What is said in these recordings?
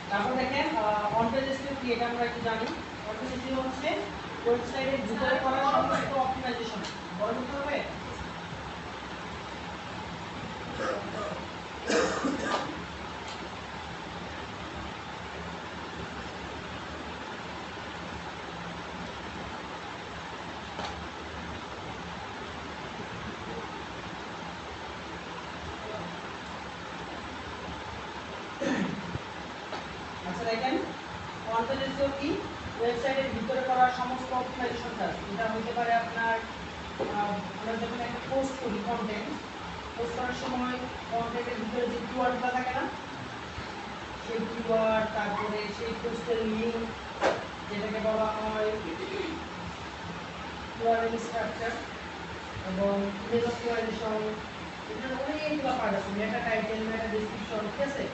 তারপর দেখেন অনপেজেসিভ কি এটা আমরা একটু জানি। অনপেজেসিভ হচ্ছে ওয়েবসাইটের ভিতরে করা সমস্ত অপটিমাইজেশন। বড় করতে হবে। আচ্ছা দেখেন অনপেজেসিভ কি ওয়েবসাইটের ভিতরে করা সমস্ত অপটিমাইজেশন কাজ। এটা হতে পারে আপনার আমরা যখন একটা পোস্ট করি কন্টেন্ট পোস্ট করার সময় কন্টেন্টের ভিতরে যে কিওয়ার্ডগুলো থাকে না সেই কিওয়ার্ড তারপরে সেই পোস্টের লিঙ্ক যেটাকে বলা হয় ইউআরএল স্ট্রাকচার এবং ইমেজ অপটিমাইজেশন এটার অনেকগুলো পার্ট আছে। মেটা টাইটেল মেটা ডেসক্রিপশন ঠিক আছে।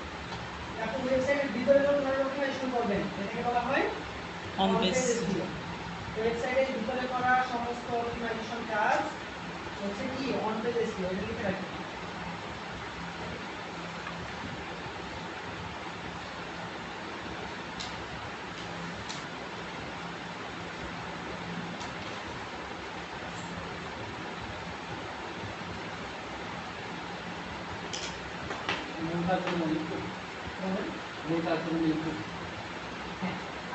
আপনি ওয়েবসাইটের ভিতরে যখন অপটিমাইজেশন করবেন এটাকে বলা হয় অন পেজ এসইও। ওয়েবসাইটের ভিতরে করা সমস্ত অপটিমাইজেশন কাজ হচ্ছে কি অন পেজ এসইও। এটা লিখে রাখুন।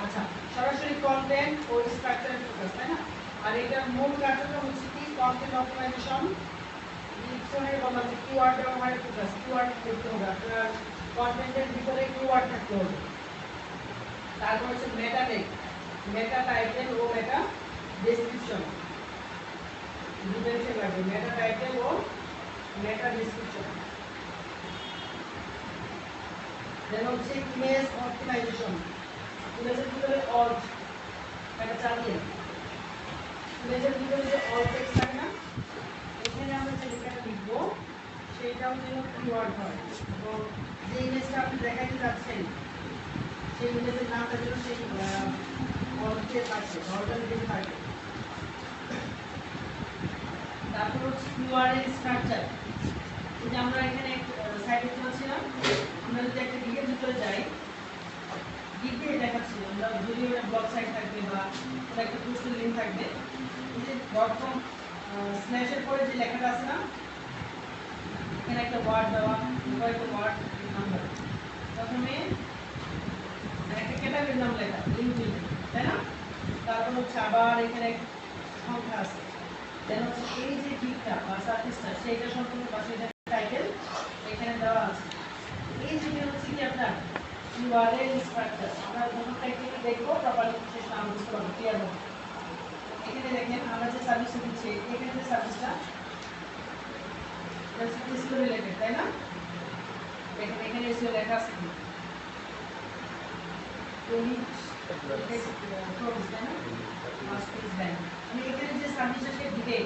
আচ্ছা সরাসরি কন্টেন্ট ও স্ট্রাকচারের ফোকাস তাই না। আর এটার মূল কার্যক্রম হচ্ছে কি কন্টেন্ট অপটিমাইজেশন ডিসক্রিপশনের বললাম যে কিওয়ার্ড ব্যবহারের ফোকাস। কিওয়ার্ড লিখতে হবে আপনার কন্টেন্টের ভিতরে কিওয়ার্ড থাকতে হবে। তারপর হচ্ছে মেটা টেক্সট মেটা টাইটেল ও মেটা ডেসক্রিপশন দুটোই লাগবে। মেটা টাইটেল ও মেটা ডেসক্রিপশন। দেন হচ্ছে ইমেজ অপটিমাইজেশন। ইমেজের ভিতরে অল্ট এটা চালিয়ে ইমেজের ভিতরে যে অল্ট টেক্সট থাকে না এখানে আমরা যে লেখাটা লিখবো সেইটাও যেন কিওয়ার্ড হয় এবং যে ইমেজটা আপনি দেখাতে যাচ্ছেন সেই ইমেজের নামটা যেন সেই অল্টে থাকে অল্টের দিকে থাকে। তারপর হচ্ছে ইউআরএল স্ট্রাকচার। এই যে আমরা এখানে সাইটে চলছিলাম আমরা যদি একটা গিগের ভিতরে যাই গিগ দিয়ে দেখাচ্ছি আমরা যদি ওটা ব্লগ সাইট থাকবে বা কোনো একটা পোস্টের লিঙ্ক থাকবে এই যে ডটকম স্ল্যাশের পরে যে লেখাটা আছে না এখানে একটা ওয়ার্ড দেওয়া কয়েকটা ওয়ার্ড নাম্বার প্রথমে একটা ক্যাটাগরির নাম লেখা লিঙ্ক তাই না। তারপর হচ্ছে আবার এখানে সংখ্যা আছে। দেন হচ্ছে এই যে গিগটা বা সার্ভিসটা সেইটা সম্পূর্ণ পাশে টাইটেল এখানে দেওয়া আছে। এই যে হচ্ছে কি আপনার ইউআরএল স্ট্রাকচার। আমরা যখন টেকনিক্যালি দেখবো প্রপারলি শেষ নাম বুঝতে পারবো ক্লিয়ার হবে। এখানে দেখেন আমরা যে সার্ভিসটা দিচ্ছি এখানে যে সার্ভিসটা এসইও রিলেটেড তাই না। দেখেন এখানে এসইও লেখা আছে কি আমি এখানে যে সার্ভিসটা সে দিবে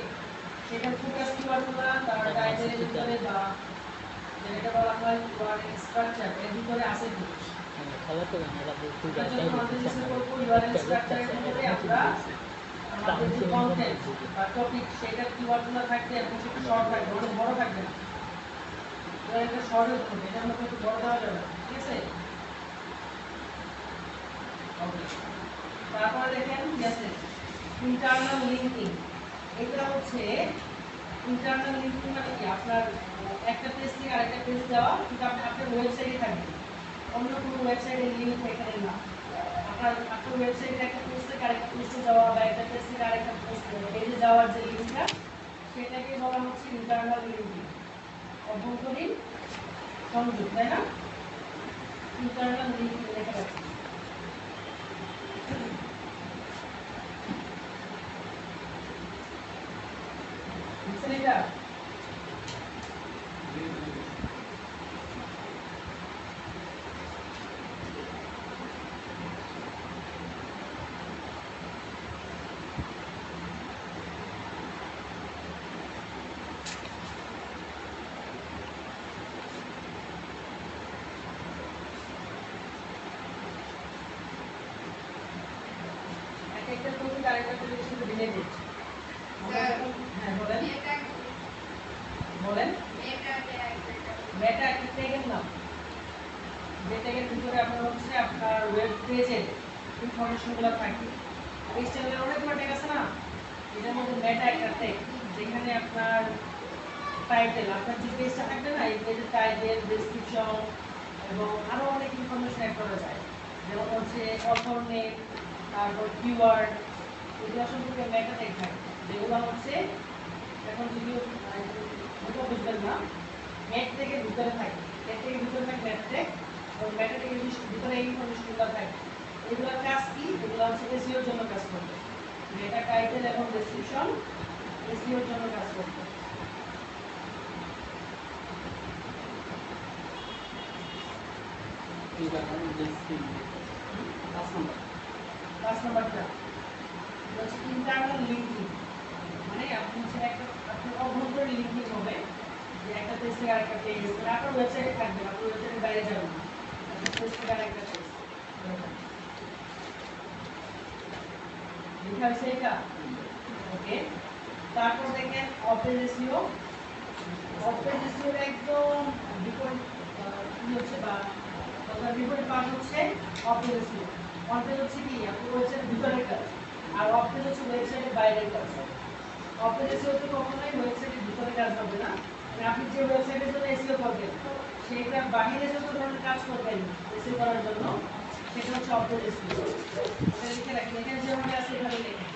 সেটা ফোকাস কিওয়ার্ডগুলো তার টাইটেলের ভিতরে বা যেটা বলা হয় ইউআরএল স্ট্রাকচার এর ভিতরে আছে কি খাবার তো না এটা খুব ইউআরএল স্ট্রাকচারের ভিতরে আমরা আমাদের যে কন্টেন্ট বা টপিক সেটা কিওয়ার্ডগুলো থাকবে এবং সেটা শর্ট থাকবে অনেক বড় থাকবে না। এটা শর্ট হতে হবে এটা আমরা একটু বড় দেওয়া যাবে ঠিক আছে। ওকে তারপরে দেখেন মেসেজ ইন্টারনাল লিংকিং। এটা হচ্ছে ইন্টারনাল লিংকিং মানে কি আপনার একটা পেজ থেকে আরেকটা পেজ যাওয়া কিন্তু আপনার ওয়েবসাইটে থাকবে অন্য কোনো ওয়েবসাইটের লিংক এখানে না। আপনার ওয়েবসাইটে একটা পোস্ট থেকে আরেকটা পোস্টে যাওয়া বা একটা পেজ থেকে আরেকটা পেজে যাওয়ার যে লিঙ্কটা সেটাকে বলা হচ্ছে ইন্টারনাল লিংকিং অভ্যন্তরীণ সংযোগ তাই না। ইন্টারনাল লিংকিং লেখা আছে। বুঝছেন এটা একটা টপিক আরেকটা টপিকের সাথে রিলেটেড। হ্যাঁ বলেন বলেন মেটা একটা ট্যাগের নাম, যে ট্যাগের ভিতরে আপনার হচ্ছে আপনার ওয়েব পেজের ইনফরমেশনগুলো থাকে। এইচটিএমএল অনেকগুলো ট্যাগ আছে না, এটার মধ্যে মেটা একটা ট্যাগ, যেখানে আপনার টাইটেল, আপনার যে পেজটা থাকবে না, এই পেজের টাইটেল, ডেসক্রিপশন এবং আরও অনেক ইনফরমেশন অ্যাড করা যায়। যেমন হচ্ছে অথর নেম, তারপর কিওয়ার্ড, এগুলো সম্পর্কে মেটা ট্যাগ থাকে, যেগুলো হচ্ছে এখন যদিও ওটা বুঝবেন না, ম্যাট ট্যাগের ভিতরে থাকে, ম্যাট ট্যাগের ভিতরে থাকে ম্যাট ট্যাগ, এবং ম্যাট ট্যাগের ভিতরে এই ইনফরমেশনগুলো থাকে। এগুলোর কাজ কি? এগুলো হচ্ছে এসইওর জন্য কাজ করবে, মেটা টাইটেল এবং ডেসক্রিপশন এসইওর জন্য কাজ করবে। পাঁচ নাম্বারটা হচ্ছে ইন্টারনাল লিঙ্কিং, মানে আপনি হচ্ছে একটা আপনার অভ্যন্তরীণ লিঙ্কিং হবে, যে একটা পেজ থেকে আরেকটা পেজ, মানে আপনার ওয়েবসাইটে থাকবে, আপনার ওয়েবসাইটের বাইরে যাবেন না, একটা পেজ থেকে আরেকটা পেজ। লেখা হয়েছে এটা, ওকে। তারপর দেখেন অপেজ এসইও, অপেজ এসইও একদম বিপরীত কি হচ্ছে, বা কথার বিপরীত পাশ হচ্ছে অপেজ এসইও। অপেজ হচ্ছে কি আপনার ওয়েবসাইটের ভিতরের কাজ, আর অপেজ হচ্ছে ওয়েবসাইটের বাইরের কাজ। অপেজ এসইও তো কখনোই ওয়েবসাইটের ভিতরে কাজ হবে না, মানে আপনি যে ওয়েবসাইটের জন্য এসইও করবেন সেইটা বাইরে যত ধরনের কাজ করবেন এসইও করার জন্য, সেটা হচ্ছে অপেজ এসইও। এটা লিখে রাখেন, এখানে যেভাবে আছে এভাবে লিখেন।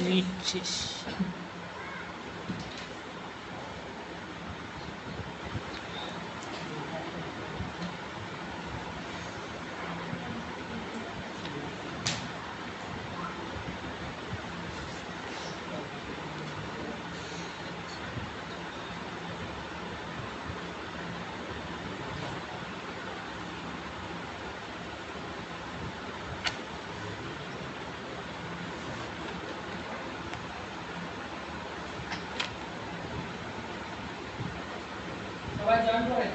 নিচ্ছিস সবাই জয়েন করেন।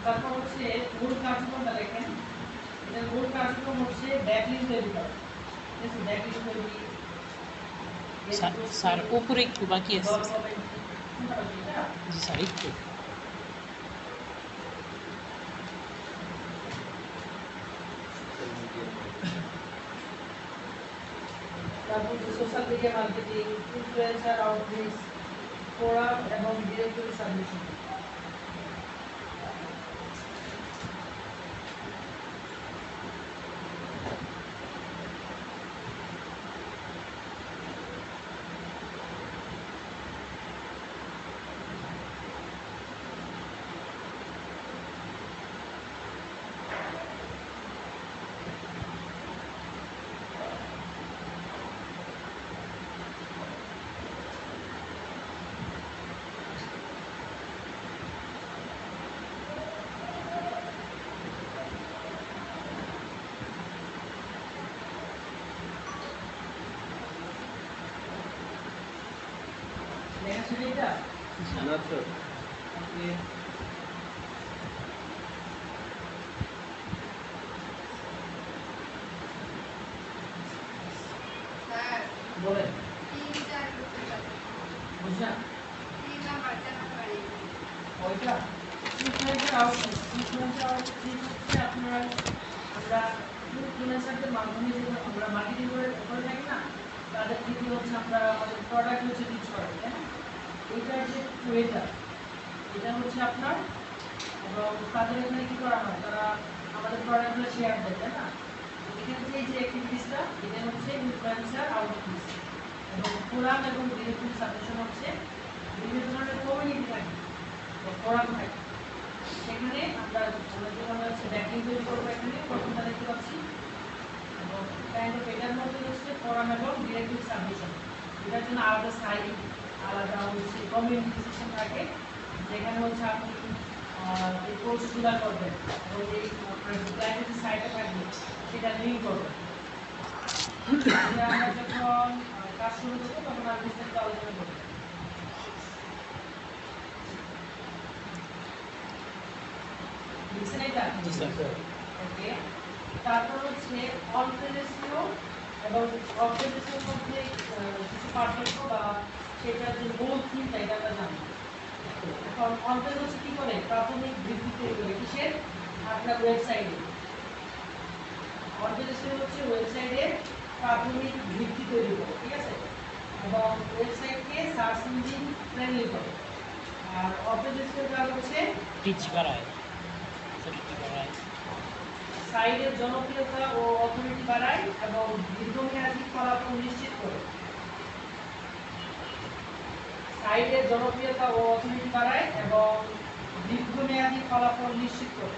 তারপর হচ্ছে মূল কার্যক্রমটা দেখেন, এটার মূল কার্যক্রম হচ্ছে ব্যাকলিংক তৈরি করা, ঠিক আছে? ব্যাকলিংক তৈরি, স্যার উপরে একটু বাকি আছে ডেভেলপমেন্ট, জি স্যার একটু তারপর social media marketing, influencer outreach, forum এবং ডিরেক্টরি সাবমিশন। আসলে এটা না স্যার ওকে স্যার বলেন 3-4 করতে পারি বুঝছেন 3 নাম্বার জানাতে পারি ওইটা সিকোয়েন্সের আউটপুট হচ্ছে আপনার আমরা ইনফ্লুয়েন্সারদের মাধ্যমে যে আমরা মার্কেটিং করে থাকি না তাদের থেকে হচ্ছে আমরা আমাদের প্রোডাক্ট হচ্ছে রিচ করাই তাই না এইটার যে ওয়েটার এটা হচ্ছে আপনার এবং তাদের এখানে কী করা হয় তারা আমাদের প্রোডাক্টগুলো শেয়ার দেয় তাই না এখানে যে অ্যাক্টিভিটিসটা এটা হচ্ছে ইনফ্লুয়েন্সার আউটপুট এবং ফোরাম এবং ডিরেক্টলি সাজেশন হচ্ছে বিভিন্ন ধরনের কমিউনিটি থাকে ফোরাম থাকে সেখানে আমরা যখন হচ্ছে ব্যাকিং তৈরি করবো এখানে প্রথমটা দেখতে পাচ্ছি এবং কাইন্ড অফ এটার মধ্যে হচ্ছে ফোরাম এবং ডিরেক্টলি সাবমিশন এটার জন্য আলাদা সাইট আলাদা হচ্ছে কমিউনিটি সেকশন থাকে যেখানে হচ্ছে আপনি এই পোস্টগুলো করবেন এবং এই আপনার ক্লায়েন্টের যে সাইটে থাকবে সেটা লিঙ্ক করবেন আমরা যখন কাজ শুরু করবো তখন আর বিস্তারিত আলোচনা করবো বুঝছেন এটা জি স্যার ওকে তারপর হচ্ছে অল্টারনেটিভ এবং অল্টারনেটিভের মধ্যে কিছু পার্থক্য বা সেটার যে মূল থিমটা এটা আমরা জানি এখন অল্টারনেটিভ হচ্ছে কি করে প্রাথমিক ভিত্তি তৈরি করে কিসের আপনার ওয়েবসাইটে অল্টারনেটিভ হচ্ছে ওয়েবসাইটে প্রাথমিক ভিত্তি তৈরি করে ঠিক আছে এবং ওয়েবসাইটকে সার্চ ইঞ্জিন ফ্রেন্ডলি করে আর অল্টারনেটিভের কাজ হচ্ছে রিচ বাড়ায় রিচ বাড়ায় সাইটের জনপ্রিয়তা ও অথরিটি বাড়ায় এবং দীর্ঘমেয়াদী ফলাফল নিশ্চিত করে সাইটের জনপ্রিয়তা ও অথরিটি বাড়ায় এবং দীর্ঘমেয়াদী ফলাফল নিশ্চিত করে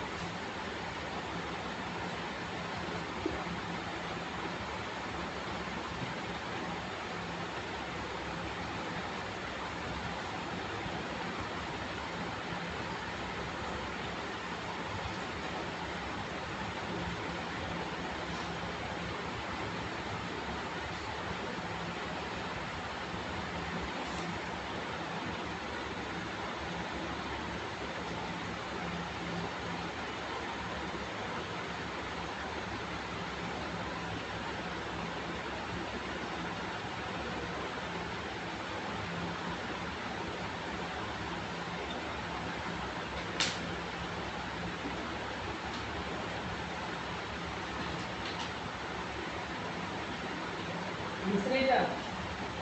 বুঝছেন এটা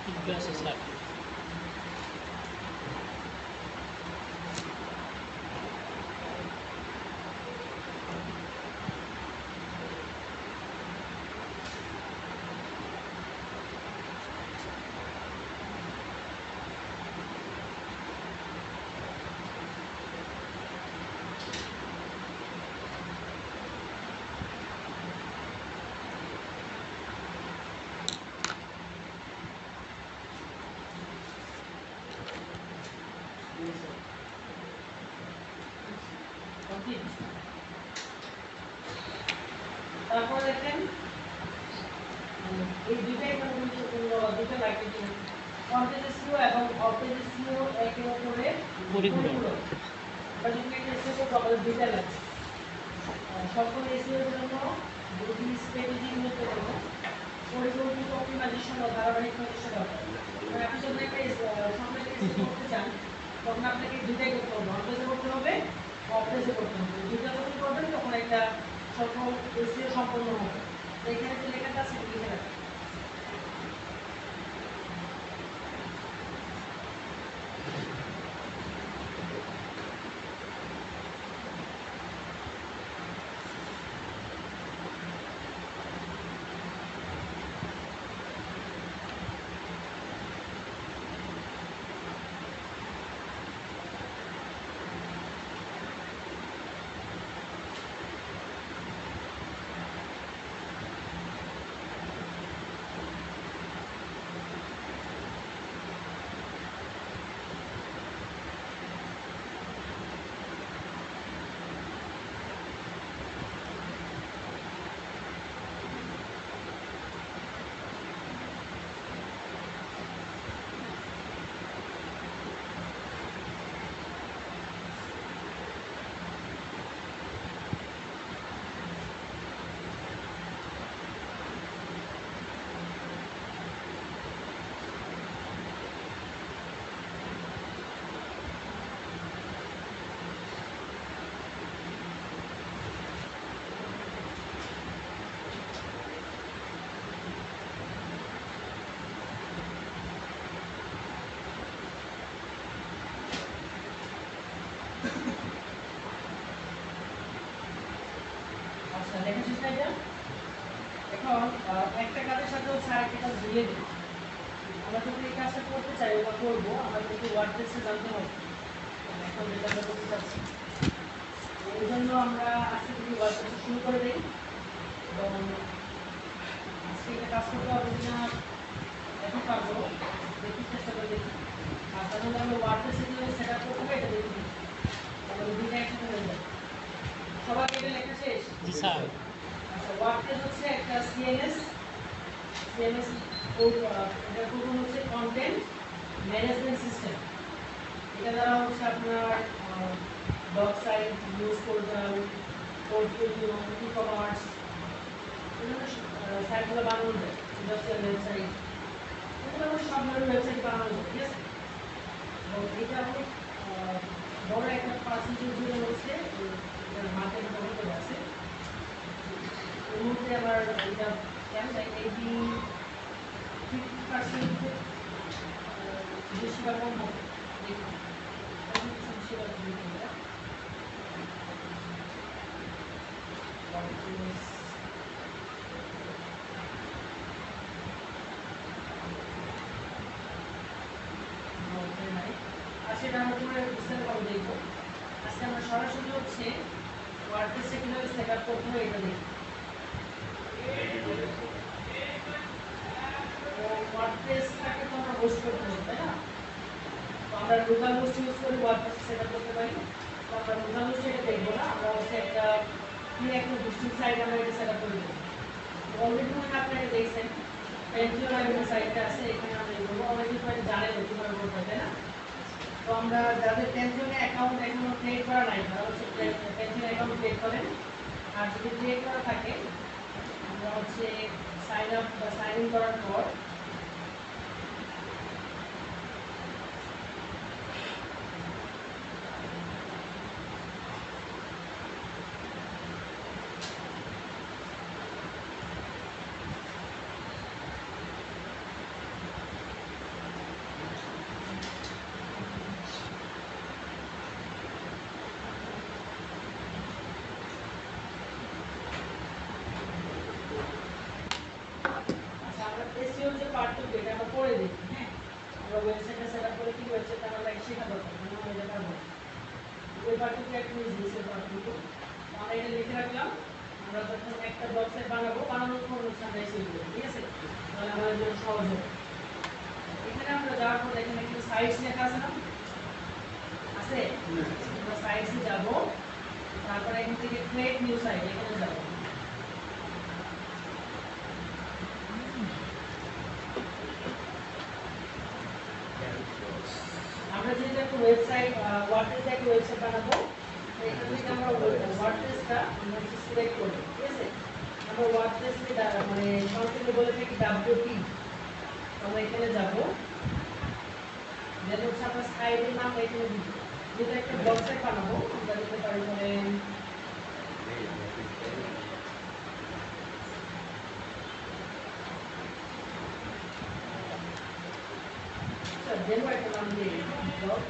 ঠিক আছে স্যার ওকে তারপর দেখেন এই দুইটাই দুইটা লাইটের জন্য কন্টেন্ট এবং অবজেক্ট একে অপরের পরিপূরক। আমরা যদি একটা এসিও করবো আমাদের দুইটা লাগবে সকল এসিওর জন্য দুটি স্ট্র্যাটেজি নিতে হবে পরিকল্পিত অপটিমাইজেশন ও ধারাবাহিক প্রচেষ্টা দরকার মানে আপনি যখন একটা সামনে এসিও করতে চান তখন আপনাকে দুইটাই করতে হবে অনলাইনে করতে হবে অফলাইনে করতে হবে দুইটা যখন করবেন তখন একটা সকল এসিও সম্পন্ন হবে তো এখানে যে লেখাটা আছে লিখে রাখবেন এখন একটা কাজের সাথে হচ্ছে আরেকটা কাজ মিলিয়ে দিই। আমরা যখন এই কাজটা করতে চাই বা করবো, আমাদের একটু ওয়ার্ডপ্রেসে জানতে হবে। এখন যেটা আমরা করতে চাচ্ছি, এই জন্য আমরা আজকে থেকে ওয়ার্ডপ্রেসে শুরু করে দিই এবং আজকে এটা কাজ করতে হবে কিনা এখন পারবো, দেখি চেষ্টা করে দেখি। আর তাহলে আমরা ওয়ার্ডপ্রেসে কিভাবে সেট আপ করতে হবে এটা দেখি, তাহলে দুইটা একসাথে হয়ে যাবে। সবার এটা লেখা শেষ? জি স্যার। আচ্ছা, ওয়ার্ডপ্রেস হচ্ছে একটা সিএমএস এটা প্রথম হচ্ছে কন্টেন্ট ম্যানেজমেন্ট সিস্টেম। এটা দ্বারা হচ্ছে আপনার blog site, news portal, portfolio, e commerce, এগুলো সাইটগুলো বানানো যায়। ইন্ডাস্ট্রিয়াল ওয়েবসাইট, এগুলো আমরা সব ধরনের ওয়েবসাইট বানানো যায়, ঠিক আছে? এবং এটা অনেক বড় একটা পার্সেন্টেজ জুড়ে হচ্ছে এটার মার্কেট দখল করে আছে। এর মধ্যে আমার এটা কেন যায় 50% বেশি বা কম হবে দেখুন, বেশিরভাগ আর সেটা আমরা তোমার বিস্তারিতভাবে দেখবো। আজকে আমরা সরাসরি হচ্ছে ওয়ার্ডপ্রেসে কিভাবে সেট আপ করতে হয় এটা দেখি। ওয়ার্ডপ্রেসটাকে তো আমরা হোস্ট করতে হবে, তাই না? তো আমরা লোকাল হোস্ট ইউজ করে ওয়ার্ডপ্রেস সেট আপ করতে পারি। তো আমরা লোকাল হোস্ট এটা দেখবো না, আমরা হচ্ছে একটা একটা হোস্টিং সাইট আমরা এটা সেট আপ করে দেবো। অলরেডি মনে হয় আপনারা দেখছেন পেন্টিও নামের সাইটটা আছে, এখানে আমরা এগুলো অনেকে হয়তো জানেন কিভাবে করতে হয়, তাই না? তো আমরা যাদের পেনশনে অ্যাকাউন্ট এখনো ক্রিয়েট করা নাই তারা হচ্ছে পেনশন অ্যাকাউন্ট ক্রিয়েট করেন। আর যদি ক্রিয়েট করা থাকে আমরা হচ্ছে সাইন আপ বা সাইন ইন করার পর এসইও যে পার্টটুকু এটা আমরা পড়ে দেখি, হ্যাঁ? আমরা ওয়েবসাইটটা সেট আপ করে কি ওয়েবসাইটটা আমরা শেখা দরকার, মানে আমরা এটা পারবো। ওই পার্টটুকু একটু ইজি পার্টটুকু আমরা এটা লিখে রাখলাম। আমরা যখন একটা ওয়েবসাইট বানাবো, বানানোর পর হচ্ছে আমরা এসইও করব, ঠিক আছে? তাহলে আমাদের জন্য সহজ হবে। এখানে আমরা যাওয়ার পর এখানে কিছু সাইটস লেখা আছে না? আছে? আমরা সাইটসে যাব, তারপর এখান থেকে ক্রিয়েট নিউ সাইট এখানে যাব। আমরা যেহেতু একটা ওয়েবসাইট ওয়ার্ডপ্রেসে একটা ওয়েবসাইট বানাবো, এখান থেকে আমরা ওয়ার্ডপ্রেসটা আমরা সিলেক্ট করব, ঠিক আছে? আমরা ওয়ার্ডপ্রেসকে মানে সংক্ষেপে বলে থাকি WP। আমরা এখানে যাব, যেটা হচ্ছে আমরা সাইটের নাম এখানে দিব। যেটা একটা ওয়েবসাইট বানাবো আমরা দিতে পারি ধরেন ডেমো একটা নাম দিয়ে ব্লগ।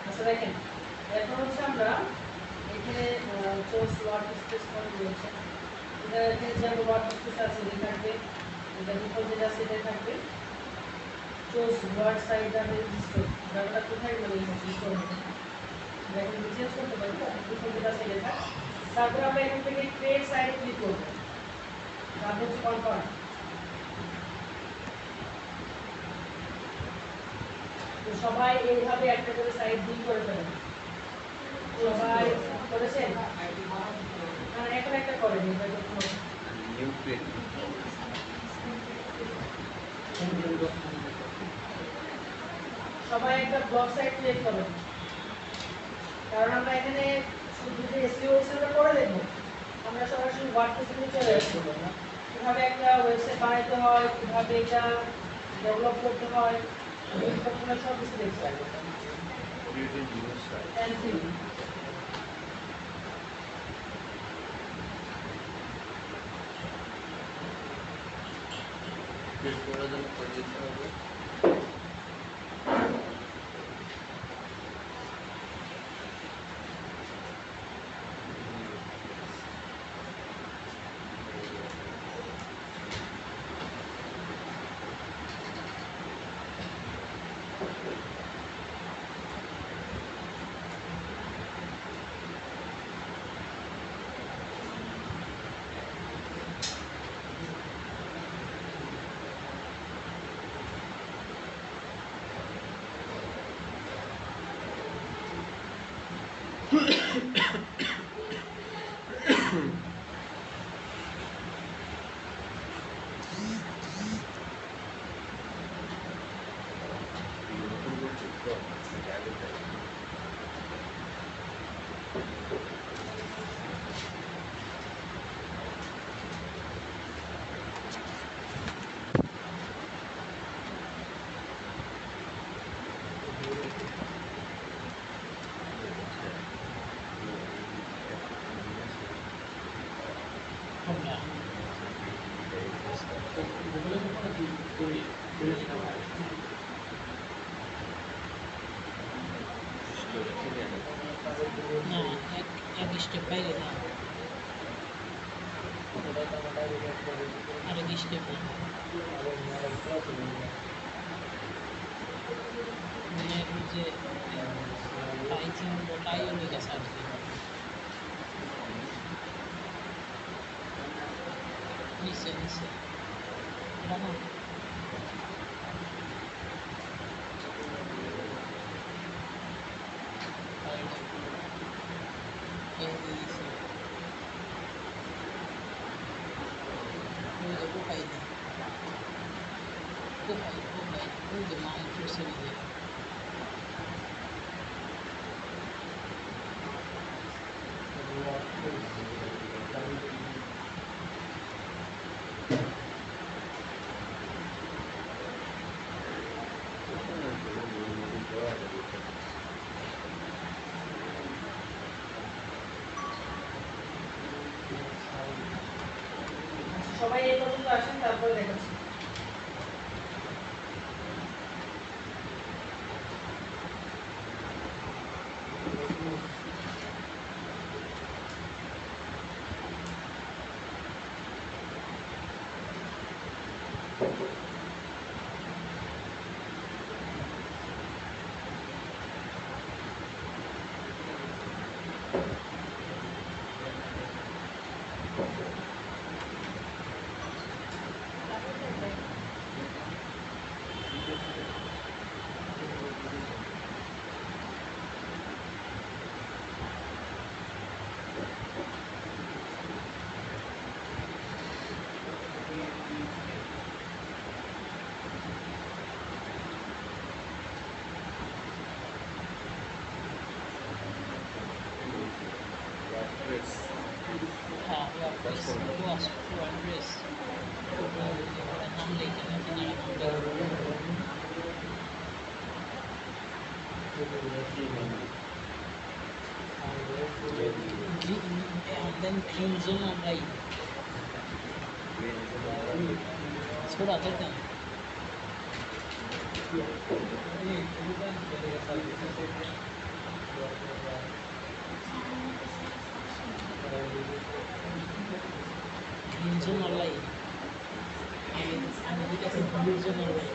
আচ্ছা দেখেন, এখন হচ্ছে আমরা এখানে চোজ ওয়ার্ডপ্রেস করে দিয়েছি। এটা এখানে যে আমরা ওয়ার্ডপ্রেস আছে এটা থাকবে, এটা ডিফল্ট যেটা আছে এটা থাকবে। চোজ ওয়ার্ড সাইট আর রেজিস্টার ডাটা কোথায় গেল রেজিস্টার হবে, দেখেন চেঞ্জ করতে পারি ডিফল্ট যেটা আছে এটা। তারপর আমরা এখান থেকে ক্রিয়েট সাইট ক্লিক করব, তারপর হচ্ছে কনফার্ম। তো সবাই এইভাবে একটা করে সাইট বিল করে ফেলেন। সবাই করেছেন? মানে এখন একটা করেন, এটা যখন নিউ ক্রিয়েট সবাই একটা ব্লগ সাইট ক্রিয়েট করবেন, কারণ আমরা এখানে শুধু যে এসইও আমরা করে দেখবো, আমরা সরাসরি ওয়ার্ডপ্রেসে চলে আসবো কিভাবে একটা ওয়েবসাইট বানাইতে হয়, কিভাবে এটা ডেভেলপ করতে হয়, বিল্ড করতে হয়, সব কিছু দেখতে পারবো। Create a new site thank you. কোনটা না এক স্টেপ বাইরে না আরেক স্টেপ না মানে যে টাইচিং টাইও লেগে আছে আর কি নিচে নিচে এটা না কোথায় কোথায় কোথায় ওই যে মানুষের ছবি সবাই এই পর্যন্ত আসেন, তারপরে দেখাচ্ছি। হ্যাঁ ওয়ার্ডপ্রেস ওয়ার্ডপ্রেস নাম লেখে না কিনারা দেন গ্রিন জোন আমরাই ছোড়া ধরতাম গ্রিন জোন অনলাই আমি দিতেছি blue zone অনলাই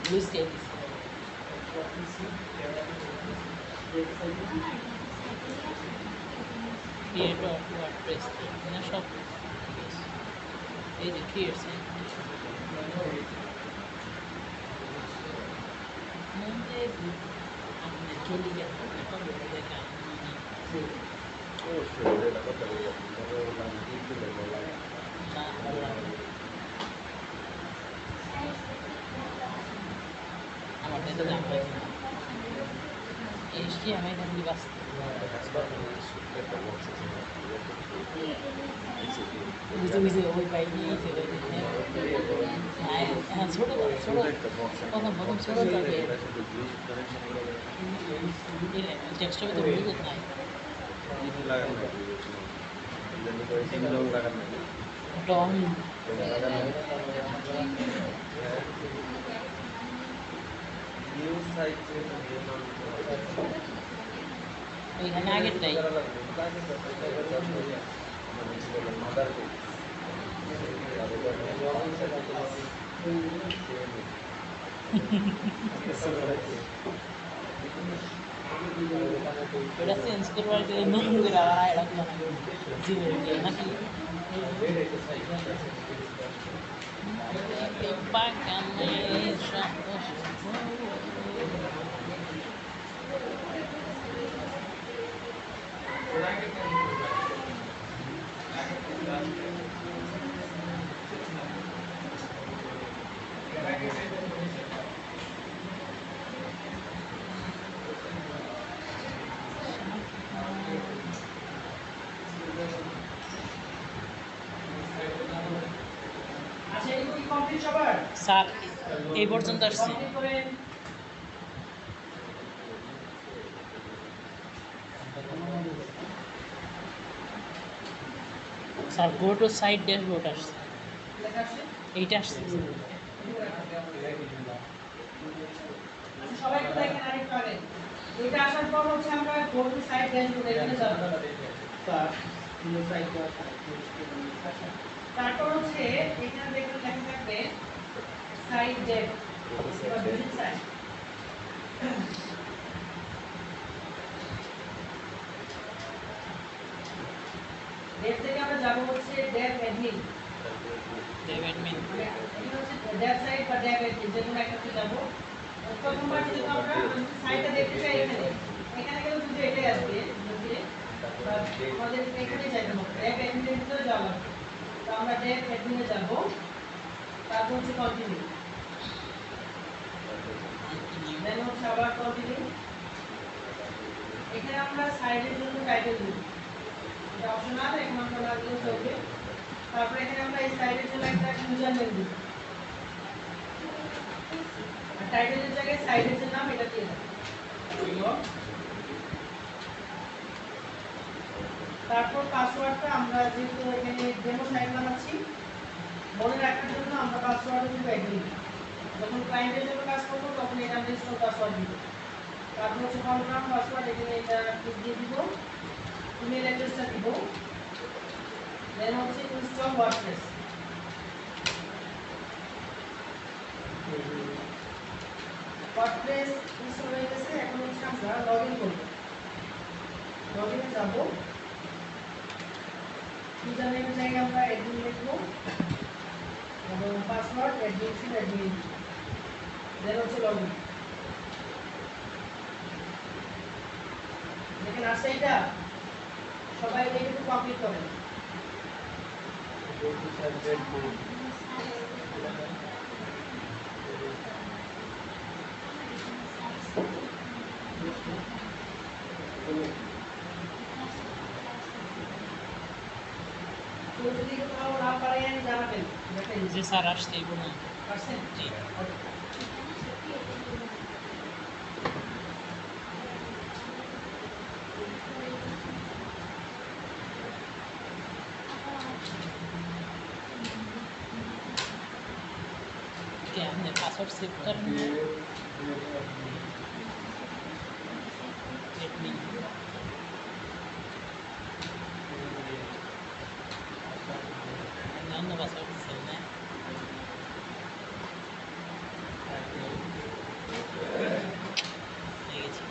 blue scale creator WordPress না সব এই যে ক্রিয়েট আপনার চলি গেল দেখা আমার তো দাম পাইছি না এসছি আমি এখান থেকে বাস বুঝতে বুঝতে ওই বাইক নিয়ে হ্যাঁ ছোটো ছোটো প্রথম ছোটো যাবে ডেস্কটপে তো ব্লুটুথ নাই টম এইখানে আগেরটাই এটা চেঞ্জ করবার গেলে নতুন করে আবার আইডা বানাবো জীবনে গিয়ে নাকি বাগানে আচ্ছা এগুলো কি কমপ্লিট সবার? স্যার এই পর্যন্ত আসছি কমপ্লিট করেন। Sir go to side dashboard আসছে লেখা আসছে? এইটা আসছে আচ্ছা সবাই একটু দেখেন আরেকটু আগে। এটা আসার পর হচ্ছে আমরা গো টু সাইট ড্যাশবোর্ড এখানে যাব। তারপর হচ্ছে এখানে দেখুন লেখা থাকবে সাইট ডেপ বা ভিজিট সাইট। ডেপ থেকে আমরা যাব হচ্ছে ডেপ অ্যাডমিন। ডেভ অ্যাডমিন মানে এটা হচ্ছে ডেপ সাইট বা ডেপ অ্যাডমিন যে কোনো একটাতে যাব। প্রথমবার যেহেতু আমরা সাইটটা দেখতে চাই এখানে এখানে গেলে কিন্তু এটাই আসবে যে আমাদের এখানে যাইতে হবে ডেপ অ্যাডমিনের ভিতরে যাওয়া লাগবে। তো আমরা ডেপ অ্যাডমিনে যাব, তারপর হচ্ছে কন্টিনিউ, দেন হচ্ছে আবার কন্টিনিউ। এখানে আমরা সাইডের জন্য টাইটেল দিব, এটা অপশনাল, এখন আমরা না দিলেও চলবে। তারপর এখানে আমরা এই সাইডের জন্য একটা ইউজার নেম দিব, আর টাইটেলের জায়গায় সাইডের যে নাম এটা দিয়ে দেব। তারপর পাসওয়ার্ডটা আমরা যেহেতু এখানে ডেমো সাইট বানাচ্ছি মনে রাখার জন্য আমরা পাসওয়ার্ড দিব অ্যাডমিন। যখন ক্লায়েন্টের জন্য কাজ করবো তখন এটা আমরা ইনস্টল পাসওয়ার্ড দিব। তারপর হচ্ছে কনফার্ম পাসওয়ার্ড, এখানে এটা ক্লিক দিয়ে দিব, ইমেল অ্যাড্রেসটা দিব, দেন হচ্ছে ইনস্টল ওয়ার্ডপ্রেস। ওয়ার্ডপ্রেস ইনস্টল হয়ে গেছে, এখন হচ্ছে আমরা লগইন করব। লগইনে যাব, ইউজার নেমের জায়গায় আমরা অ্যাডমিন লিখব এবং পাসওয়ার্ড অ্যাডমিন, দেন হচ্ছে লগইন। দেখেন আসছে এটা, সবাই এটা একটু কমপ্লিট করেন। তো যদি কোথাও না পারেন জানাবেন, দেখেন যে স্যার আসছে এই পর্যন্ত পারছেন? জি क्या हमने पासवर्ड सेव करना है एडमिन नॉन पासवर्ड सेव है ये जी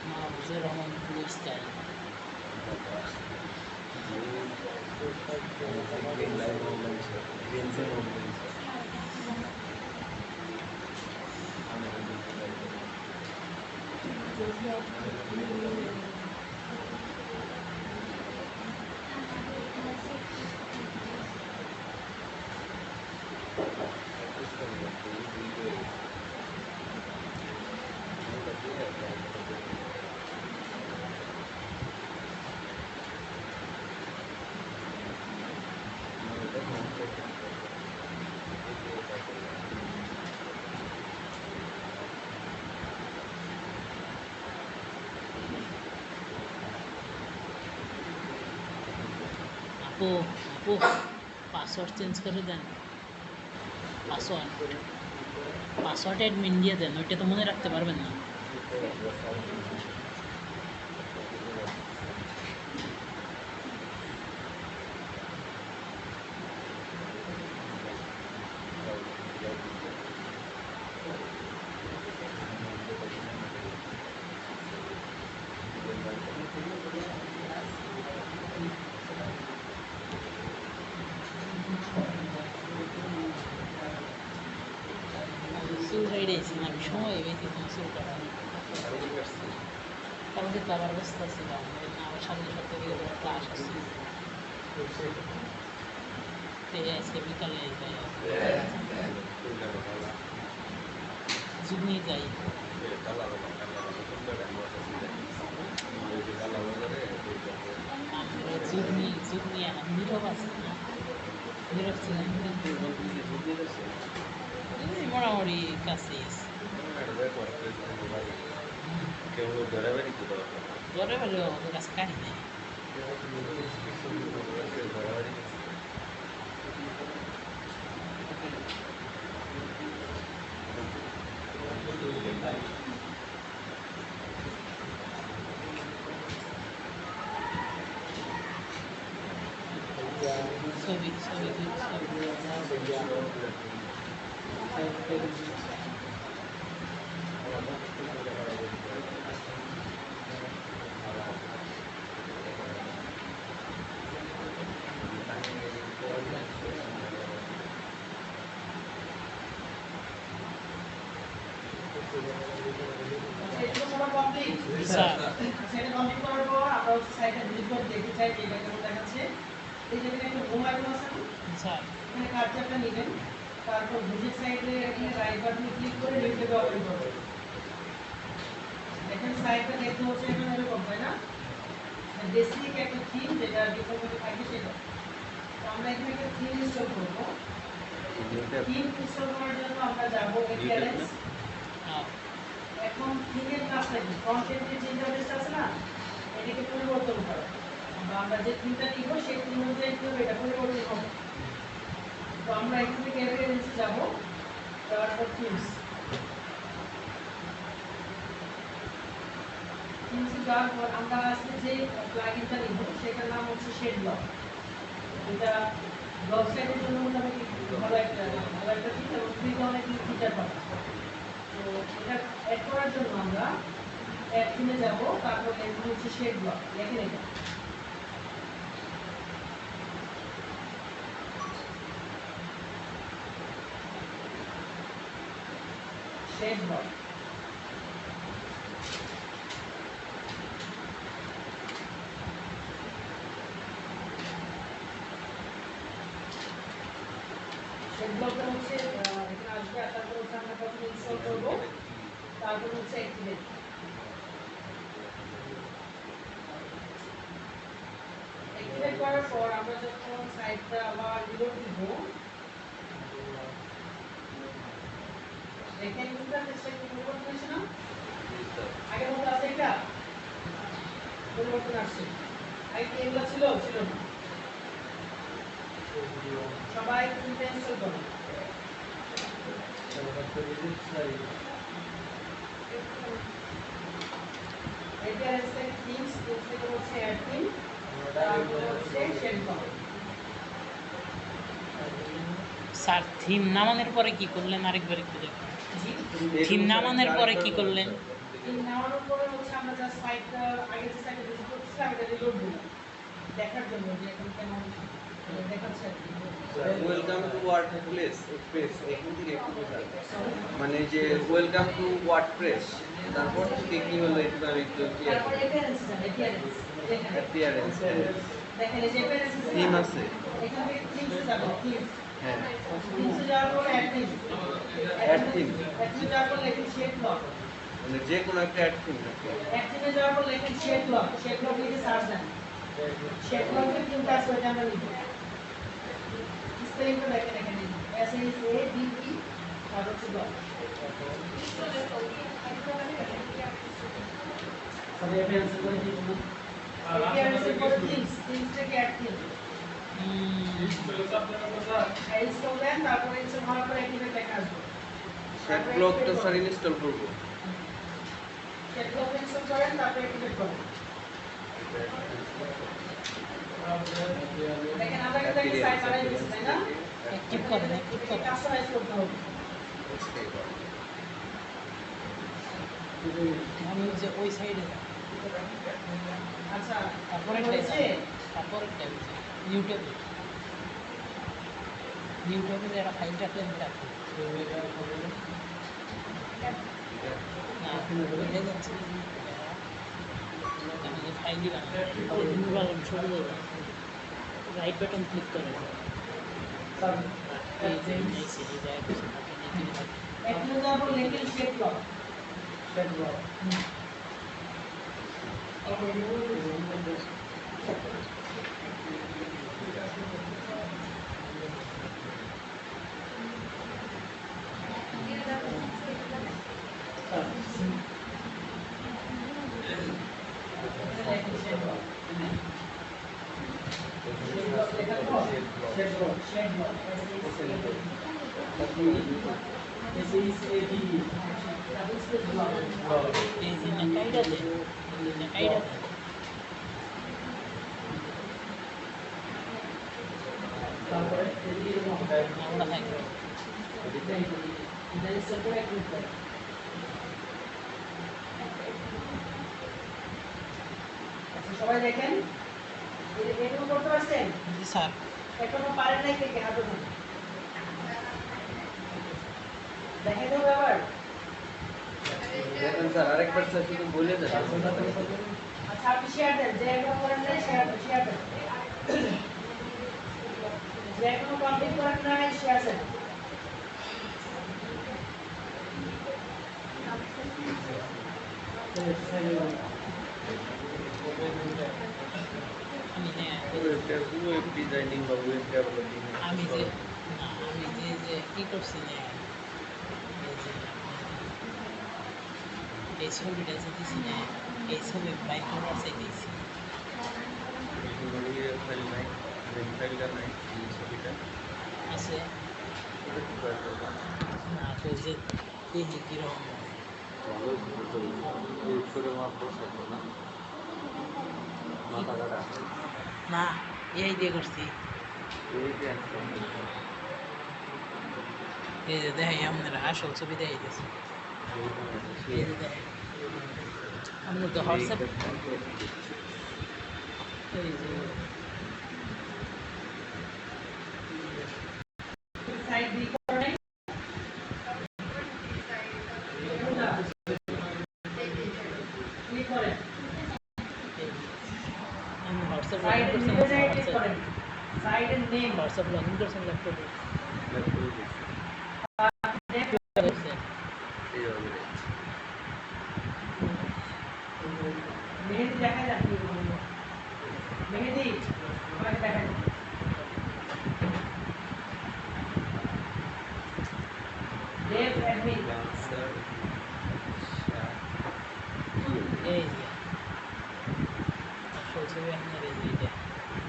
माउज़र हम ब्लू स्काई আপু আপু পাসওয়ার্ড চেঞ্জ করে দেন। পাসওয়ার্ড পাসওয়ার্ড অ্যাডমিন দিয়ে দেন, ওইটা তো মনে রাখতে পারবেন না। চুল কাইড়েছি আমি, সময় বেশি তুমি চুল কাটা। কালকে তো আবার ব্যস্ত ছিলাম, আবার সামনের সপ্তাহে গেলে ক্লাস আছে। আজকে বিকালে যাই, যুগনি যাই। আমরা যুগনি আমার নীরব আছে না, নীরব ছিলেন মোটামুটি কাছে ধরে হলেও আমাদের কাছে কাহি নেই। ছবি ছবি এগুলো পুরো কমপ্লিট। স্যার সেটা কমপ্লিট করার পর আমরা হচ্ছে সাইটটা ভিজিট করে দেখতে চাই যে এটা কেমন দেখাচ্ছে। এই জায়গায় একটা হোম আইকন আছে না? স্যার এখানে কার্সারটা নেবেন, তারপর ভিজিট সাইটে এখানে রাইট বাটনে ক্লিক করে নিউ পেজে ওপেন করবেন। দেখেন সাইটটা দেখতে হচ্ছে এখন এরকম, তাই না? বেসিক একটা থিম যেটা ডিফল্টে থাকে সেটা। তো আমরা এখানে একটা থিম ইনস্টল করব। থিম ইনস্টল করার জন্য আমরা যাব অ্যাপিয়ারেন্স। এখন থিমের কাজটা কি? ফ্রন্ট এন্ডে যে ইন্টারফেসটা আছে না, এটাকে পরিবর্তন করা। আমরা যে থিমটা নিব সেই থিম অনুযায়ী কি হবে, এটা পরিবর্তন হবে। তো আমরা এখান থেকে অ্যাপিয়ারেন্সে যাব, যাওয়ার পর থিমস। থিমসে যাওয়ার পর আমরা আজকে যে প্লাগইনটা নিব সেটার নাম হচ্ছে শেড ব্লক। এটা ব্লগ সাইটের জন্য মোটামুটি ভালো একটা থিম এবং ফ্রিতে অনেক ফিচার পাবো। তো এটা অ্যাড করার জন্য আমরা অ্যাড থিমে যাব, তারপর লিখব হচ্ছে শেড ব্লক। লেখেন এটা শেড ব্লক। শেড ব্লকটা হচ্ছে এখানে আসবে, আর তারপর হচ্ছে আমরা প্রথমে ইনস্টল করব, তারপর হচ্ছে অ্যাক্টিভেট। অ্যাক্টিভেট করার পর আমরা যখন সাইটটা আবার রিলোড দিব, দেখেন ইন্টারফেসটা কি পরিবর্তন হয়েছে না? আগের মতো আছে এটা? পরিবর্তন আসছে। আগে কি এগুলো ছিল না? সবাই কিন্তু ইনস্টল করুন। অ্যাপিয়ারেন্স থেকে থিমস, থিমস থেকে হচ্ছে অ্যাড থিম, তারপর হচ্ছে শেড ব্লক। স্যার থিম নামানোর পরে কি করলেন আরেকবার একটু দেখুন। জি, থিম নামানোর পরে কি করলেন? থিম নেওয়ার পরে হচ্ছে আমরা জাস্ট সাইটটা আগে যে সাইটে ভিজিট করছিলাম এটা রিলোড দিলাম দেখার জন্য যে এখন কেমন দেখাচ্ছে আর কি। ওয়েলকাম টু ওয়ার্ডপ্রেস প্রেস এখন থেকে একটু বোঝা মানে যে ওয়েলকাম টু ওয়ার্ডপ্রেস, তারপর থেকে কি হলো একটু আমি একটু তারপর অ্যাপিয়ারেন্স যান, অ্যাপিয়ারেন্স দেখেন এই যে অ্যাপিয়ারেন্স থিম আছে। এখান থেকে থিমসে যাবো, থিমস হ্যাঁ, থিমসে যাওয়ার পর add theme, add theme add থিমে যাওয়ার পর লেখেন শেড ব্লক। মানে যে কোনো একটা অ্যাড থিম থাকে। অ্যাড থিমে যাওয়ার পর লেখেন শেড ব্লক, শেড ব্লক লিখে সার্চ দেন। শেড ব্লকের তিনটা আছে, ওইটা আমরা লিখব। স্পেলিংটা দেখেন এখানে SHADE আর হচ্ছে ব্লক। সবাই অ্যাপিয়ারেন্স করে দিন। অ্যাপিয়ারেন্সের পরে থিমস, থিমস থেকে অ্যাড থিম। ইনস্টল দেন, তারপরে ইনস্টল হওয়ার পরে অ্যাক্টিভেট লেখা আসবে। শেড ব্লকটা স্যার ইনস্টল করব। শেড ব্লক ইনস্টল করেন, তারপরে অ্যাক্টিভেট করেন। দেখেন আমরা কিন্তু একটা সাইট বানাই দিয়েছি, তাই না? অ্যাক্টিভ করেন, অ্যাক্টিভ করেন। কাস্টমাইজ করতে হবে। আমি ওই যে ওই সাইডে যাই, আচ্ছা, তারপরে হয়েছে? তারপরে ইউটিউবে ইউটিউবে যারা ফাইল রাখলেন রাখুন না বুঝে যাচ্ছে আমি যে ফাইলই বানাবো ছবি দেবো রাইট বাটন ক্লিক করে এই যে নিয়েছি এই যে এখন যাব লেখেন শেড ব্লক। Shade block. এই যে নেকাইটা দেন নেকাইটা দেন আমরা থাকবো সবাই দেখেন, এরকম করতে পারছেন? জি স্যার এখনো পারেন নাই, কে হাতে ধরুন। দেখে দেবো আবার। দেখেন স্যার আরেকবার স্যার শুধু বলে দেন। আচ্ছা, আপনি শেয়ার দেন, যে এখনো করেন নাই শেয়ার দেন। যে এখনো কমপ্লিট করেন নাই শেয়ার দেন। আমি যে ওয়েব ডিজাইনিং বা ওয়েব ডেভেলপিং আমি যে না আমি যে কি করছি না এই ছবিটা যে দিছি না এই ছবি বাইক করার দিয়েছি ফাইল নাই, ফাইলটা নাই এই ছবিটা আছে ওটা কি করে করব? না তো যে দেখি কীরকম এই করে মাপ বসাবো না মাথা কাটা না এই দিয়ে করছি এই যে একদম এই যে দেখাই আপনারা আসল ছবি দেখাই দিয়েছি এই যে দেখেন আপনার তো হোয়াটসঅ্যাপ এই যে সাইড দিয়ে করেন। ক্লিক করেন। আমি হোয়াটসঅ্যাপ সাইড লগইন নিচে যায় ক্লিক করছেন করেন। সাইডের নেম হোয়াটসঅ্যাপ লগইন করছেন ল্যাপটপে করছেন এইভাবে মেহেদি দেখা যায়। মেহেদি আমাকে দেখা যায়। দেব অ্যাডমিন। স্যার এই যে আসল ছবি আপনার এই যে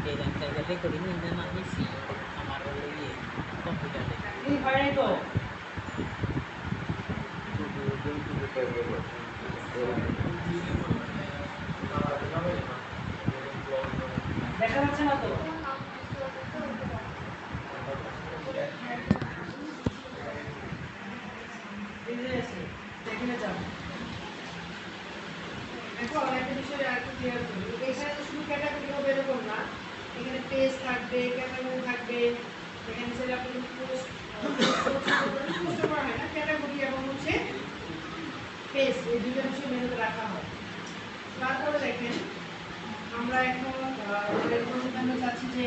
এই জায়গাটা রেকর্ডিং ইন্ডিয়ান আনিছি আমার হলো ইয়ে কম্পিউটারে এই হয় নাই তো। দেখা যাচ্ছে না তো। এই যে আছে, এখানে যান। এখন একটা বিষয় আরেকটু ক্লিয়ার করি। এখানে তো শুধু ক্যাটাগরি হবে এরকম না, এখানে পেজ থাকবে, ক্যাটাগরি থাকবে, এখানে ছেলে আপনি পোস্ট করা হয় না, ক্যাটাগরি এবং হচ্ছে পেজ, এই দুটো বিষয় মেনুতে রাখা হয়। তারপরে দেখেন আমরা এখন আমরা চাচ্ছি যে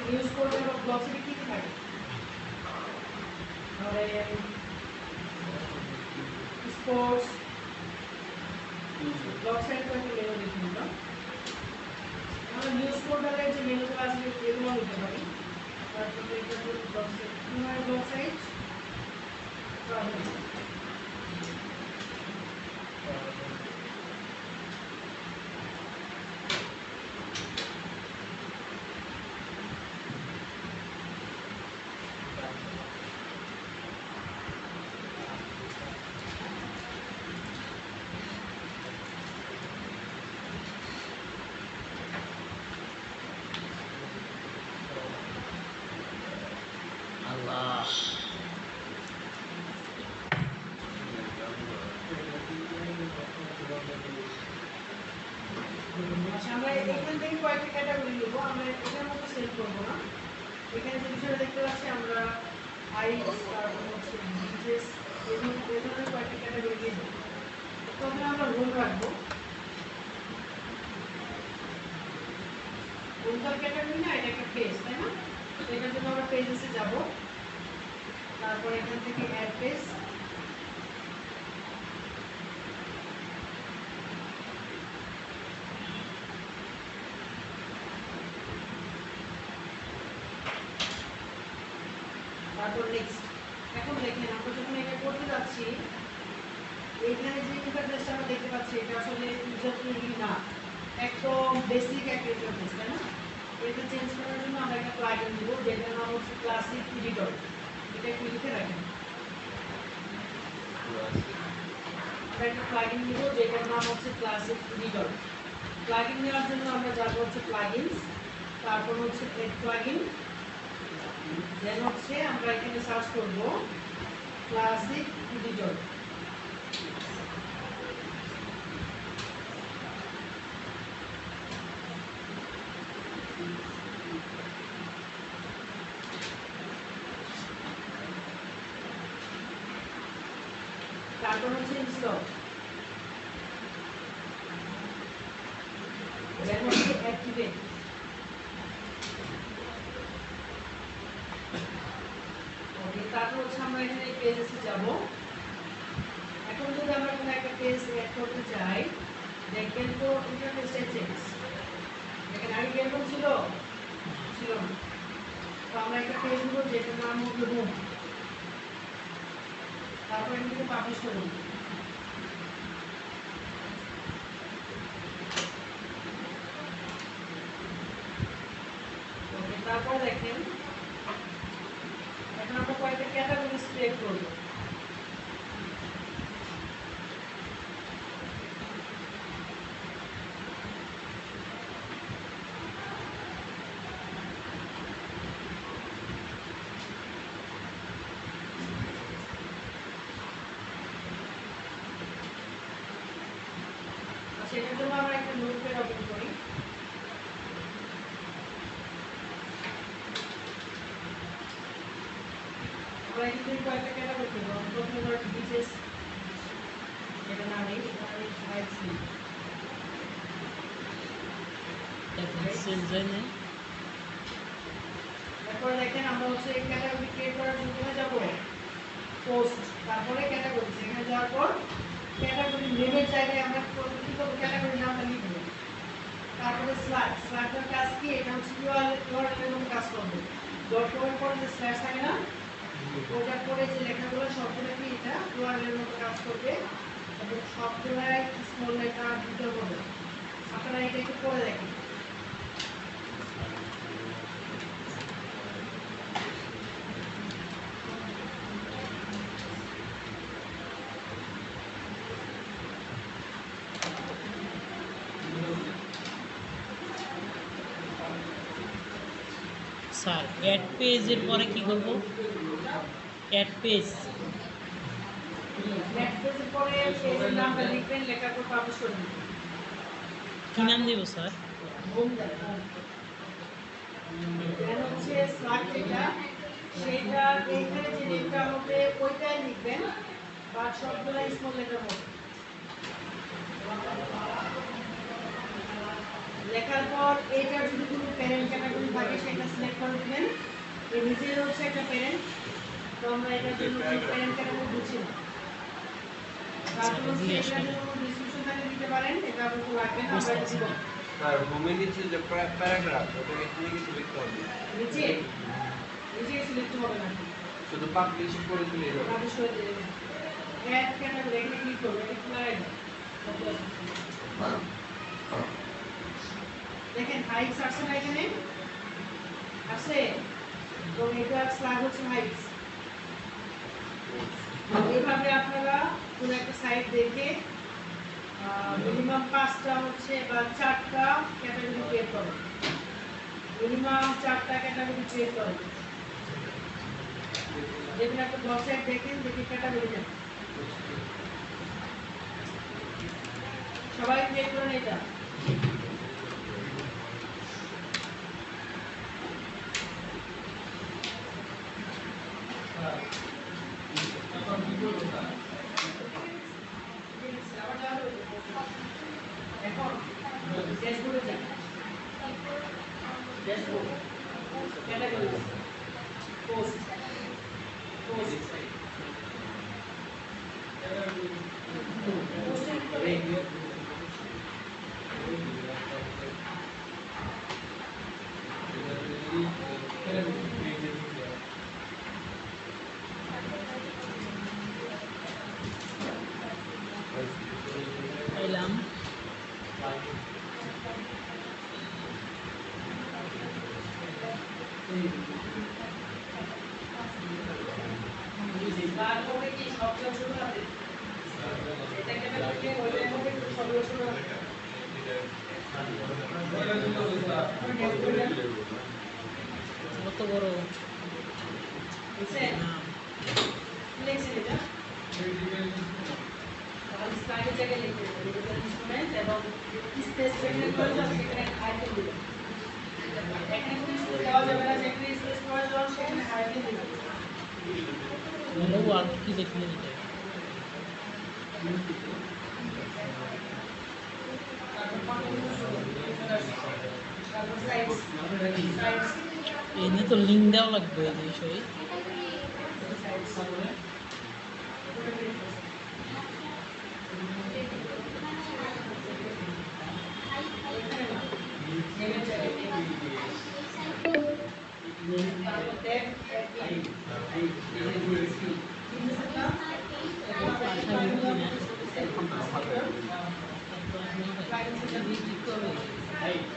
ইউজ করবে বা ব্লগসে কি কি থাকে, ধরে স্পোর্টস ব্লগ সাইট করে মেনু দেখি আমরা নিউজ পোর্টালের যে মেনুগুলো আছে এগুলো নিতে পারি। তারপরে এটা হলো ব্লগ সাইট এখান থেকে কয়েকটা ক্যাটাগরি নেব, আমরা এটার মতো সেট করবো না। এখানে যে বিষয়টা দেখতে পাচ্ছি আমরা হাইটস, তারপর হচ্ছে বিচেস, এই ধরনের কয়েকটা ক্যাটাগরি নেব। প্রথমে আমরা রোল রাখবো, রোলটার ক্যাটাগরি না, এটা একটা পেজ, তাই না? তো এটার জন্য আমরা পেজেসে যাব, তারপর এখান থেকে অ্যাড পেজ, তারপর নেক্সট। এখন দেখেন আমরা যখন এটা করতে যাচ্ছি, এইখানে যে ইন্টারফেসটা আমরা দেখতে পাচ্ছি এটা আসলে ইউজার ফ্রেন্ডলি না, একদম বেসিক একটা ইন্টারফেস, তাই না? এটা চেঞ্জ করার জন্য আমরা একটা প্লাগইন দিব, যেটার নাম হচ্ছে ক্লাসিক এডিটর। এটা একটু লিখে রাখেন। আমরা একটা প্লাগইন দিব যেটার নাম হচ্ছে ক্লাসিক এডিটর। প্লাগইন নেওয়ার জন্য আমরা যাবো হচ্ছে প্লাগইনস, তারপর হচ্ছে এড প্লাগইন, দেন হচ্ছে আমরা এখানে সার্চ করব ক্লাসিক এডিটর। তারপর হচ্ছে ইনস্টল, দেন হচ্ছে অ্যাক্টিভেট। ওকে, তারপর হচ্ছে আমরা এখানে পেজেসে যাব। এখন যদি আমরা কোনো একটা পেজ অ্যাড করতে চাই, দেখবেন তো ইন্টারফেসটা চেঞ্জ। দেখেন আগে কিরকম ছিল, ছিল না। তো আমরা একটা পেজ নেব যেটার নাম হলো হোম, তারপর এটাকে পাবলিশ করব। ওকে, তারপর দেখেন এখন আমরা কয়েকটা ক্যাটাগরি সিলেক্ট করব। সেটার জন্য আমরা একটা নোটপ্যাড ওপেন করি। আমরা এখানে কয়েকটা ক্যাটাগরি দেবো। প্রথমে ধর বিচেস, এটা না নেই, এখানে হাইটস নেই। তারপরে দেখেন আমরা হচ্ছে এই ক্যাটাগরি ক্রিয়েট করার জন্য কোথায় যাবো, পোস্ট, তারপরে ক্যাটাগরি। সেখানে যাওয়ার পর ক্যাটাগরি নেমের জায়গায় আমরা কি করবো, ক্যাটাগরি নামটা লিখবো। তারপরে স্ল্যাশ, স্ল্যাশের কাজ কি, এটা হচ্ছে ইউআরএল এর কাজ করবে। ডট কম এর পরে যে স্ল্যাশ থাকে না, ওটার পরে যে লেখাগুলো সবগুলো কি এটা ইউআরএল এর মতো কাজ করবে, এবং সবগুলাই স্মল লেটার দিতে হবে। আপনারা এটা একটু করে দেখেন। স্যার অ্যাড পেজের পরে কি করব, অ্যাড পেজ নেক্সট পেজের পরে পেজের নামটা লিখবেন, লেখার পর পাবলিশ করবেন। কি নাম দেব স্যার? হোম দেন। দেন হচ্ছে স্লাগ যেটা, সেটা এইখানে যে নেমটা হবে ওইটাই লিখবেন, বাট সবগুলো স্মল লেটার হবে। লেখার পর এইটার যদি কোনো প্যারেন্ট ক্যাটাগরি থাকে সেটা সিলেক্ট করে দিবেন। এই নিজের হচ্ছে একটা প্যারেন্ট, তো আমরা এটার জন্য প্যারেন্ট ক্যাটাগরি দিচ্ছি না। তারপর হচ্ছে এটার জন্য ডিসক্রিপশন থাকলে দিতে পারেন, এটা আপনাকে লাগবে না, আমরা এটা দিব। আর হোমের নিচে যে প্যারাগ্রাফ, ওটাকে এখানে কিছু লিখতে হবে, নিচে নিচে সিলেক্ট হবে না, শুধু পাবলিশ করে দিলেই হবে। পাবলিশ করে দিবেন। অ্যাড ক্যাটাগরি এখানে ক্লিক করবেন, এটা খোলা যাবে। দেখেন হাইটস আসছে না, এখানে আসছে, এবং এটা স্ল্যাগ হচ্ছে হাইটস। এইভাবে আপনারা কোনো একটা সাইট দেখে মিনিমাম 5টা হচ্ছে বা 4টা ক্যাটাগরি ক্রিয়েট করেন, মিনিমাম 4টা ক্যাটাগরি ক্রিয়েট করেন। যেগুলো একটা ওয়েবসাইট দেখেন, দেখে ক্যাটাগরি দেন, সবাই ক্রিয়েট করেন এটা। ড্যাশবোর্ড ক্যাটাগরিজ পোস্ট পোস্ট পোস্টের ভিতরে এলাম তারপরে কি সবগুলো ছোট হাতে এটাকে লিখে ওইটার মধ্যে সবগুলো ছোট হাতে কত বড় বুঝছেন লিখছেন এটা তাহলে স্লাইডে জায়গায় লিখতে হবে ইনস্ট্রুমেন্ট এবং স্পেস যেখানে প্রয়োজন সেখানে হাইফেন দিবেন এখানে কোনো স্পেস দেওয়া যাবে না যেখানে স্পেস প্রয়োজন সেখানে হাইফেন দিবেন ওয়ার্ক কি দেখলে নিতে তারপর সাইডস সাইডস এনে তো লিঙ্ক দেওয়া লাগবে এই বিষয়ে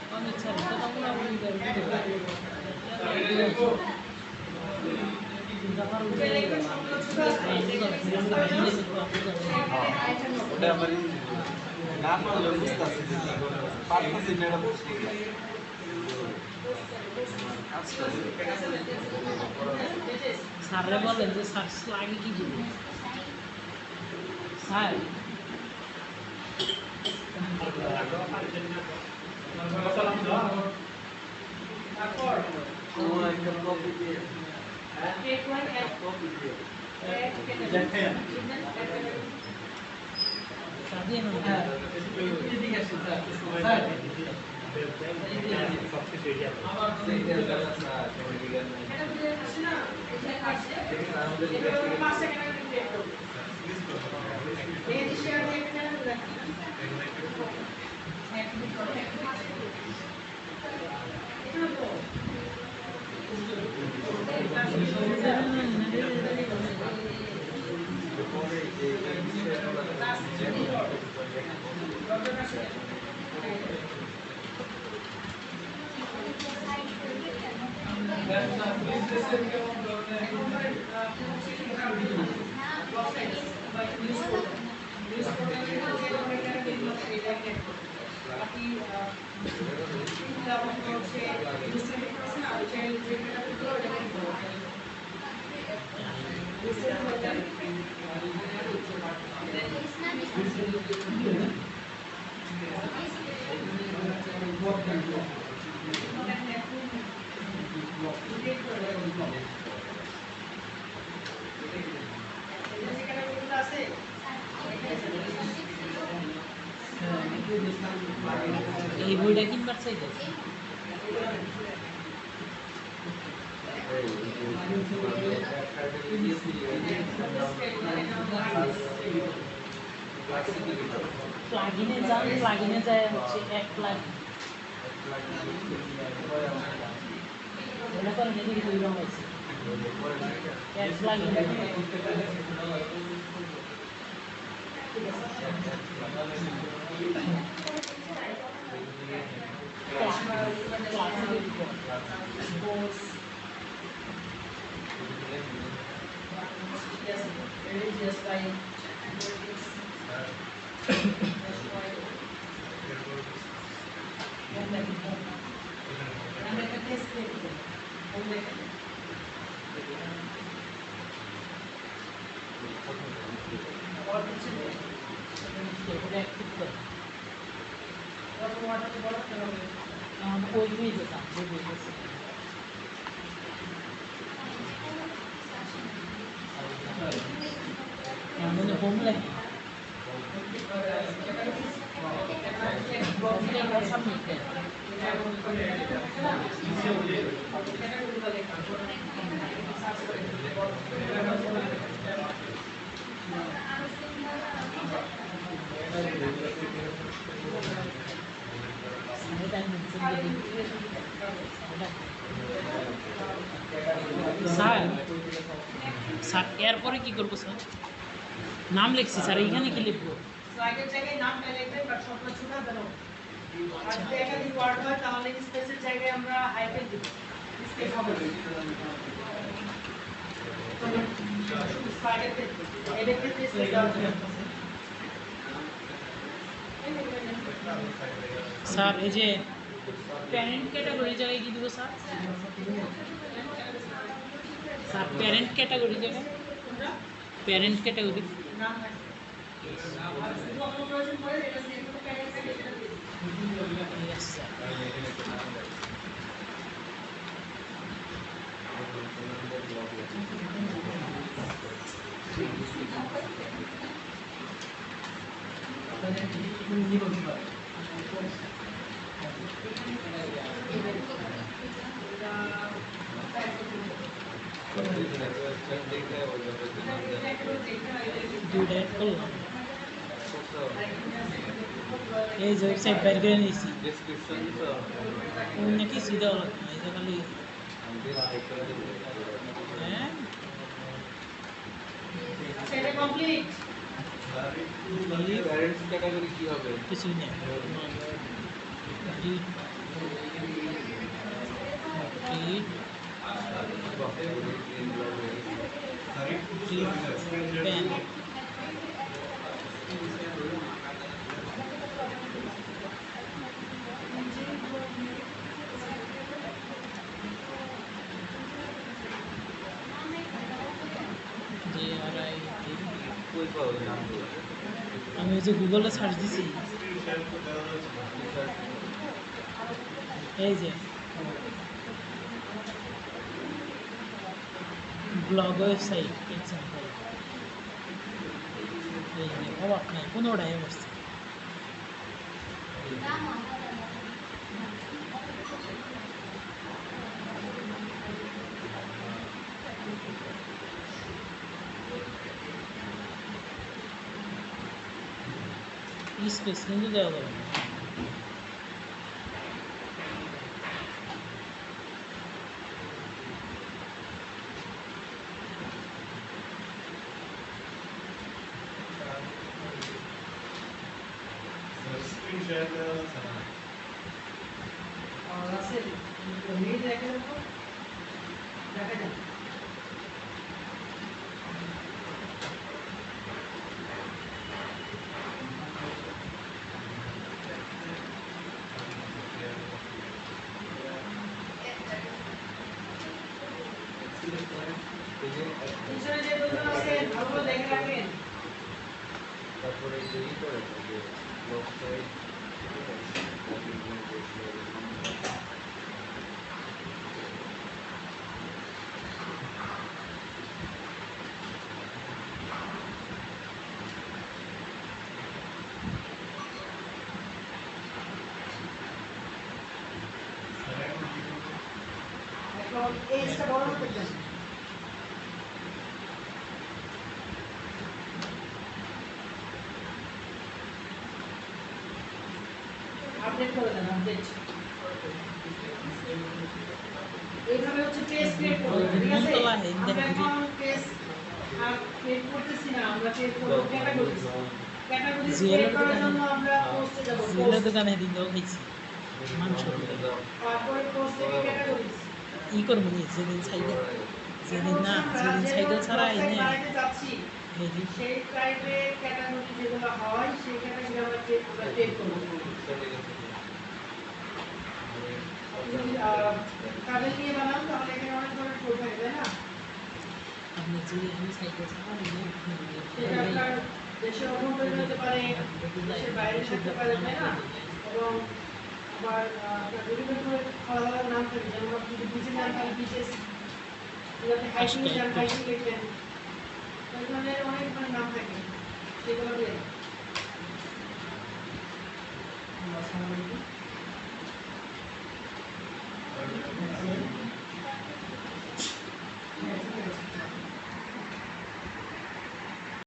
অনেক ছাড়া ওটা আমার না পারলে বুঝতে আসছি পারতেছি না এটা বুঝতে স্যাররে বলেন যে স্যার স্লাগে কি বলবো স্যার তারপর একটা কপি দিয়ে টেক ওয়ান এড কপি দিয়ে স্বাধীন এই বইটা কিনবার চাইছে প্লাগিনে যান প্লাগিনে যায় হচ্ছে এক প্লাগিন মনে করেন এদিকে দুই রঙ আছে এক প্লাগিন religious by कोई भी जैसा जो भी जैसे मैंने होम लगी होम लगी सब मिलते हैं স্যার স্যার এরপরে কি করবো স্যার? নাম লিখছি স্যার, এইখানে কি লিখবো? স্লাইডের জায়গায় নামটা লিখবেন বাট সবটা ছোট দেন। আর যদি একাধিক ওয়ার্ড হয় তাহলে স্পেসের জায়গায় আমরা হাইফেন দিব। স্পেস হবে স্লাইডের ক্ষেত্রে এদের ক্ষেত্রে স্পেস দেওয়া যাবে। স্যার এই যে প্যারেন্ট ক্যাটাগরি জায়গায় কি দিব স্যার? স্যার প্যারেন্ট ক্যাটাগরি জায়গায় প্যারেন্ট ক্যাটাগরি নাম থাকে আর শুধু আপনার প্রয়োজন পড়ে এটা সিলেক্ট করে প্যারেন্ট থেকে সেটা দিয়ে দিন। Yes sir. দুইটা অ্যাড করলাম, এই যে ওয়েবসাইট বের করে নিয়েছি, ডেসক্রিপশন অন্য কিছু দেওয়া লাগবে না, এই যে খালি হ্যাঁ আচ্ছা এটা কমপ্লিট। প্যারেন্টস ক্যাটাগরি কি হবে? কিছুই নেই। পেন কই পাবো নাম বলতে? আমি ওই যে গুগলে সার্চ দিছি, এই যে ব্লগ ওয়েবসাইট এক্সাম্পল, এই যে অবাক নাই কোনোটাই বসছে। স্পেস কিন্তু দেওয়া যাবে না। আর রাসেল মেয়ে দেখে দেখো দেখা যায় পিছনে যে দুজন আছে ভালো করে দেখে রাখেন। তারপরে যে ই করে যে ওয়েবসাইট এখন এইটা বড় করতে চান আপডেট করে দেন আপডেট। এইভাবে হচ্ছে পেজ ক্রিয়েট করব, ঠিক আছে? আমরা এখন পেজ ক্রিয়েট করতেছি না, আমরা ক্রিয়েট করব ক্যাটাগরিজ। ক্যাটাগরিজ ক্রিয়েট করার জন্য আমরা পোস্টে যাব, জিলের দোকানে দিন দেওয়া খাইছি মাংস, তারপরে পোস্ট থেকে ক্যাটাগরিজ ই করবো নি যেদিন সাইকেল, যেদিন না যেদিন সাইকেল ছাড়া এনে বানাইতে যাচ্ছি এই যে সেই টাইপে ক্যাটাগরি যেগুলো হয় সেই ক্যাটাগরি আমরা ক্রিয়েট করব। যদি কাগজ নিয়ে বানান তাহলে এখানে অনেক ধরনের কোড থাকে, তাই না? আপনি যে আমি সাইকেল ছাড়া সেটা আপনার দেশের অভ্যন্তরে হতে পারে, দেশের বাইরে থাকতে পারে, তাই না? এবং আবার আপনার বিভিন্ন ধরনের আলাদা আলাদা নাম থাকে, যেমন আপনি যদি বিচে যান তাহলে বিচেস, যদি আপনি হাইকিং যান হাইকিং লিখবেন, এই ধরনের অনেক ধরনের নাম থাকে, সেগুলো দিয়ে। আসসালামু আলাইকুম।